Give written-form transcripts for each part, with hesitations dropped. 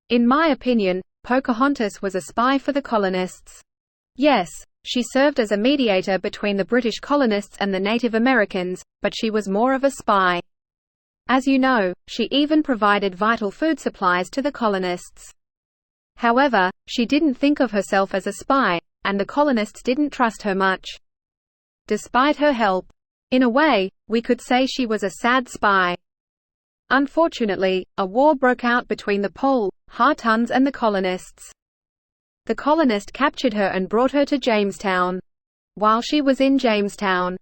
In my opinion, Pocahontas was a spy for the colonists. Yes, she served as a mediator between the British colonists and the Native Americans, but she was more of a spy. As you know, she even provided vital food supplies to the colonists. However, she didn't think of herself as a spy, and the colonists didn't trust her much. Despite her help. In a way, we could say she was a sad spy. Unfortunately, a war broke out between the Powhatans and the colonists. The colonist captured her and brought her to Jamestown. While she was in Jamestown,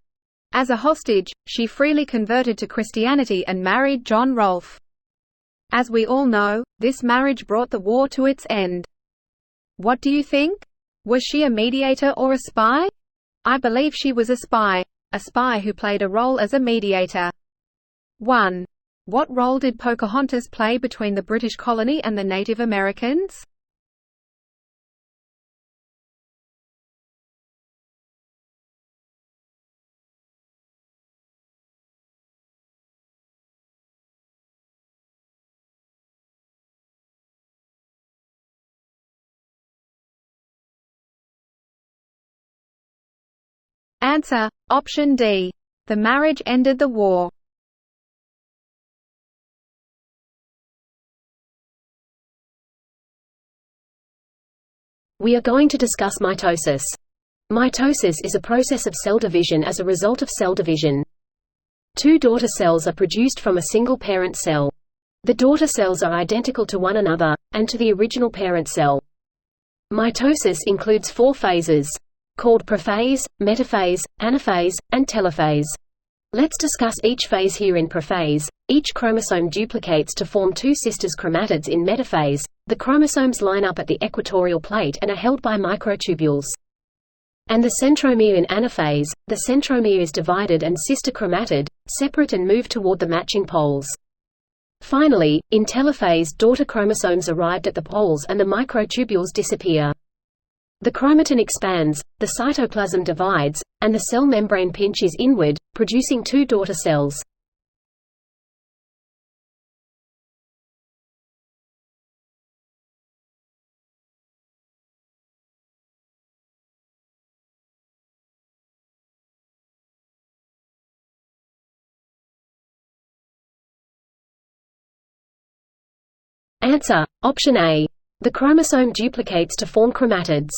as a hostage, she freely converted to Christianity and married John Rolfe. As we all know, this marriage brought the war to its end. What do you think? Was she a mediator or a spy? I believe she was a spy who played a role as a mediator. 1. What role did Pocahontas play between the British colony and the Native Americans? Answer: Option D. The marriage ended the war. We are going to discuss mitosis. Mitosis is a process of cell division as a result of cell division. Two daughter cells are produced from a single parent cell. The daughter cells are identical to one another, and to the original parent cell. Mitosis includes 4 phases, called prophase, metaphase, anaphase, and telophase. Let's discuss each phase here. In prophase, each chromosome duplicates to form 2 sisters chromatids. In metaphase, the chromosomes line up at the equatorial plate and are held by microtubules. And the centromere. In anaphase, the centromere is divided and sister chromatid, separate and move toward the matching poles. Finally, in telophase, daughter chromosomes arrived at the poles and the microtubules disappear. The chromatin expands, the cytoplasm divides, and the cell membrane pinches inward, producing 2 daughter cells. Answer: Option A. The chromosome duplicates to form chromatids.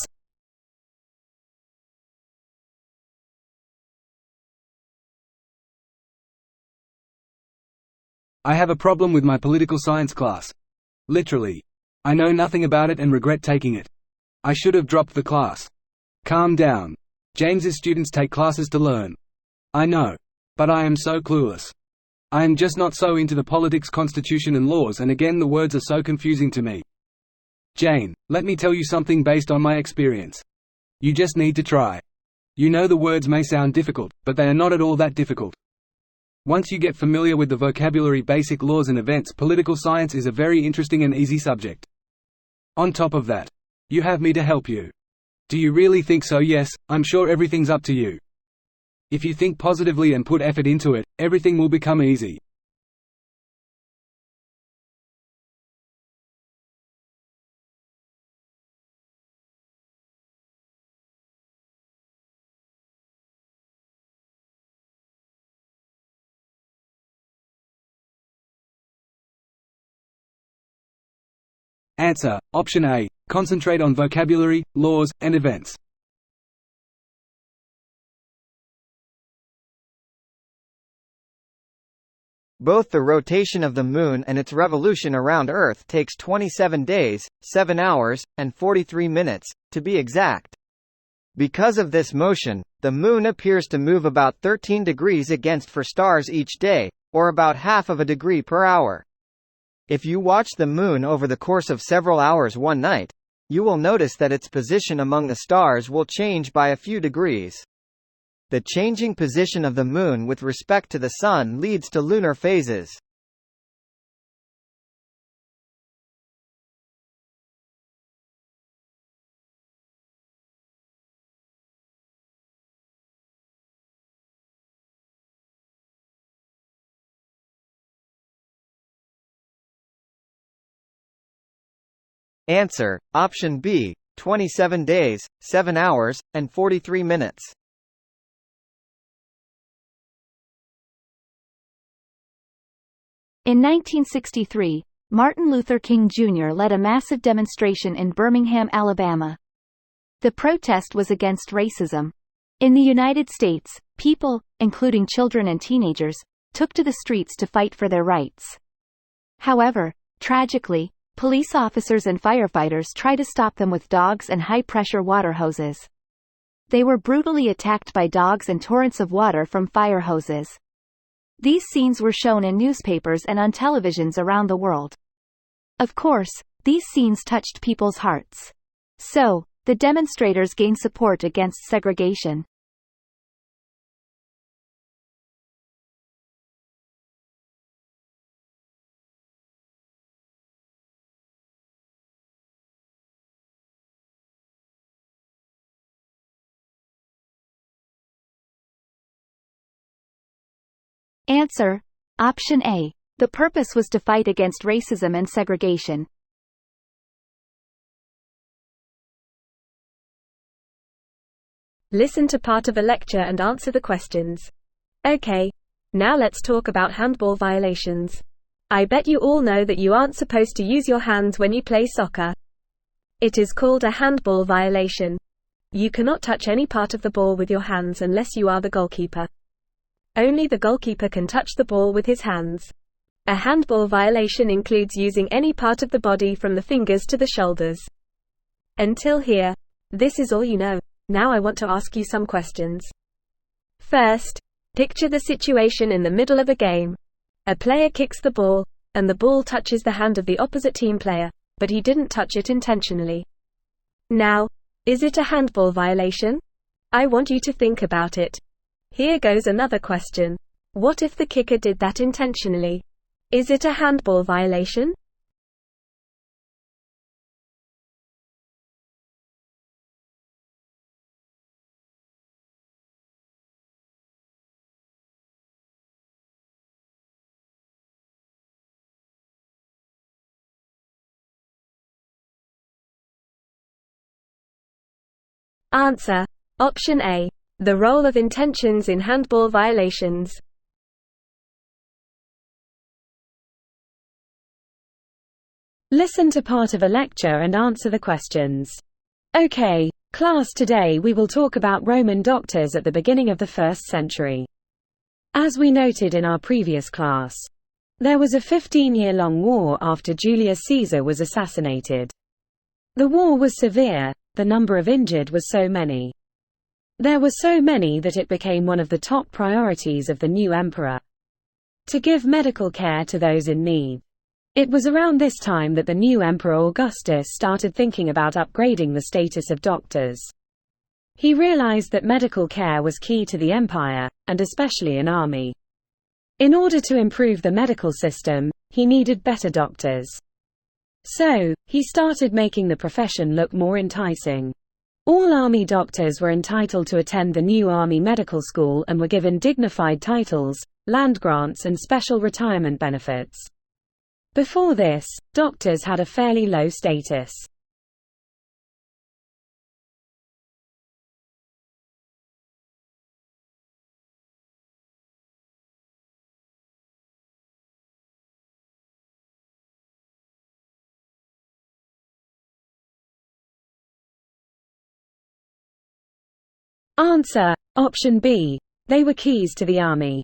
I have a problem with my political science class. Literally. I know nothing about it and regret taking it. I should have dropped the class. Calm down. James's students take classes to learn. I know. But I am so clueless. I am just not so into the politics, constitution and laws, and again the words are so confusing to me. Jane, let me tell you something based on my experience. You just need to try. You know the words may sound difficult, but they are not at all that difficult. Once you get familiar with the vocabulary, basic laws and events, political science is a very interesting and easy subject. On top of that, you have me to help you. Do you really think so? Yes, I'm sure everything's up to you. If you think positively and put effort into it, everything will become easy. Answer: Option A. Concentrate on vocabulary, laws, and events. Both the rotation of the Moon and its revolution around Earth takes 27 days, 7 hours, and 43 minutes, to be exact. Because of this motion, the Moon appears to move about 13 degrees against for stars each day, or about half of a degree per hour. If you watch the Moon over the course of several hours one night, you will notice that its position among the stars will change by a few degrees. The changing position of the Moon with respect to the Sun leads to lunar phases. Answer: Option B, 27 days, 7 hours, and 43 minutes. In 1963, Martin Luther King Jr. led a massive demonstration in Birmingham, Alabama. The protest was against racism. In the United States, people, including children and teenagers, took to the streets to fight for their rights. However, tragically, police officers and firefighters tried to stop them with dogs and high-pressure water hoses. They were brutally attacked by dogs and torrents of water from fire hoses. These scenes were shown in newspapers and on televisions around the world. Of course, these scenes touched people's hearts. So, the demonstrators gained support against segregation. Answer: Option A. The purpose was to fight against racism and segregation. Listen to part of a lecture and answer the questions. Okay. Now let's talk about handball violations. I bet you all know that you aren't supposed to use your hands when you play soccer. It is called a handball violation. You cannot touch any part of the ball with your hands unless you are the goalkeeper. Only the goalkeeper can touch the ball with his hands. A handball violation includes using any part of the body from the fingers to the shoulders. Until here, this is all you know. Now I want to ask you some questions. First, picture the situation in the middle of a game. A player kicks the ball, and the ball touches the hand of the opposite team player, but he didn't touch it intentionally. Now, is it a handball violation? I want you to think about it. Here goes another question. What if the kicker did that intentionally? Is it a handball violation? Answer: Option A. The role of intentions in handball violations. Listen to part of a lecture and answer the questions. Okay, class, today we will talk about Roman doctors at the beginning of the 1st century. As we noted in our previous class, there was a 15-year-long war after Julius Caesar was assassinated. The war was severe, the number of injured was so many. There were so many that it became one of the top priorities of the new emperor to give medical care to those in need. It was around this time that the new emperor Augustus started thinking about upgrading the status of doctors. He realized that medical care was key to the empire, and especially an army. In order to improve the medical system, he needed better doctors. So, he started making the profession look more enticing. All army doctors were entitled to attend the new army medical school and were given dignified titles, land grants and special retirement benefits. Before this, doctors had a fairly low status. Answer: Option B. They were keys to the army.